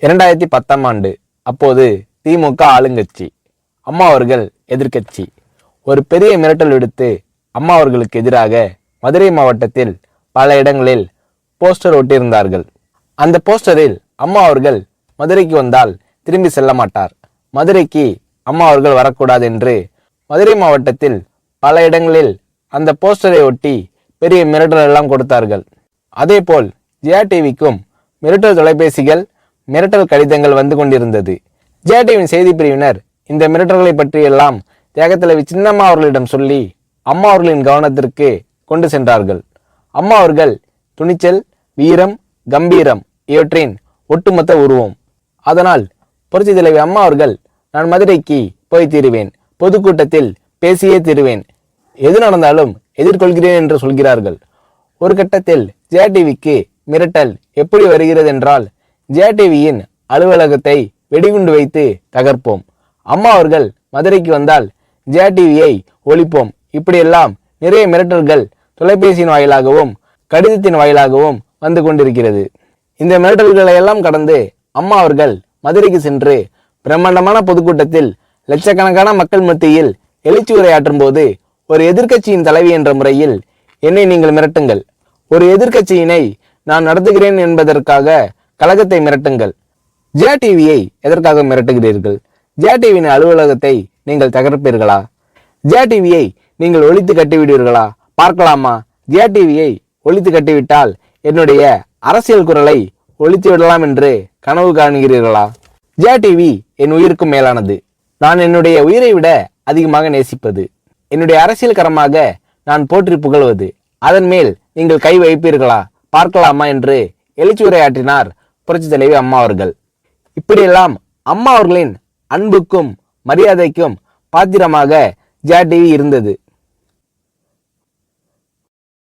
2010ஆம் ஆண்டு. அப்போது திமுக ஆளுங்கட்சி, அம்மா அவர்கள் எதிர்க்கட்சி. ஒரு பெரிய மிரட்டல் விடுத்து அம்மா அவர்களுக்கு எதிராக மதுரை மாவட்டத்தில் பல இடங்களில் போஸ்டர் ஒட்டியிருந்தார்கள். அந்த போஸ்டரில் அம்மா அவர்கள் மதுரைக்கு வந்தால் திரும்பி செல்ல மாட்டார், மதுரைக்கு அம்மா அவர்கள் வரக்கூடாது என்று மதுரை மாவட்டத்தில் பல இடங்களில் அந்த போஸ்டரை ஒட்டி பெரிய மிரட்டல் எல்லாம் கொடுத்தார்கள். அதேபோல் ஜெயா டிவிக்கும் மிரட்டல் தொலைபேசிகள், மிரட்டல் கடிதங்கள் வந்து கொண்டிருந்தது. ஜெயா டிவியின் செய்தி பிரிவினர் இந்த மிரட்டல்களை பற்றியெல்லாம் தியாகத்தலைவி சின்னம்மா அவர்களிடம் சொல்லி அம்மா அவர்களின் கவனத்திற்கு கொண்டு சென்றார்கள். அம்மா அவர்கள் துணிச்சல், வீரம், கம்பீரம் இவற்றின் ஒட்டுமொத்த உருவம். அதனால் புரட்சி தலைவி அம்மா அவர்கள், நான் மதுரைக்கு போய் தீருவேன், பொதுக்கூட்டத்தில் பேசியே தீருவேன், எது நடந்தாலும் எதிர்கொள்கிறேன் என்று சொல்கிறார்கள். ஒரு கட்டத்தில் ஜெயா டிவிக்கு மிரட்டல் எப்படி வருகிறது என்றால், ஜெயா டிவியின் அலுவலகத்தை வெடிகுண்டு வைத்து தகர்ப்போம், அம்மா அவர்கள் மதுரைக்கு வந்தால் ஜெயா டிவியை ஒழிப்போம், இப்படியெல்லாம் நிறைய மிரட்டல்கள் தொலைபேசியின் வாயிலாகவும் கடிதத்தின் வாயிலாகவும் வந்து கொண்டிருக்கிறது. இந்த மிரட்டல்களை எல்லாம் கடந்து அம்மா அவர்கள் மதுரைக்கு சென்று பிரம்மாண்டமான பொதுக்கூட்டத்தில் லட்சக்கணக்கான மக்கள் மத்தியில் எழுச்சி உரையாற்றும் போது, ஒரு எதிர்க்கட்சியின் தலைவி என்ற முறையில் என்னை நீங்கள் மிரட்டுங்கள், ஒரு எதிர்க்கட்சியினை நான் நடத்துகிறேன் என்பதற்காக கழகத்தை மிரட்டுங்கள், ஜெயா டிவியை எதற்காக மிரட்டுகிறீர்கள், ஜெயா டிவியின் அலுவலகத்தை நீங்கள் தகர்ப்பீர்களா, ஜெயா டிவியை நீங்கள் ஒழித்து கட்டிவிடுவீர்களா, பார்க்கலாமா, ஜெயா டிவியை ஒழித்து கட்டிவிட்டால் என்னுடைய அரசியல் குரலை ஒழித்து விடலாம் என்று கனவு காணுகிறீர்களா? ஜெயா டிவி என் உயிருக்கும் மேலானது, நான் என்னுடைய உயிரை விட அதிகமாக நேசிப்பது, என்னுடைய அரசியல் கரமாக நான் போற்றி புகழ்வது, அதன் மேல் நீங்கள் கை வைப்பீர்களா, பார்க்கலாமா என்று எழுச்சி உரையாற்றினார் புரட்சி தலைவி அம்மா அவர்கள். இப்படியெல்லாம் அம்மா அவர்களின் அன்புக்கும் மரியாதைக்கும் பாத்திரமாக ஜெயா டிவி இருந்தது.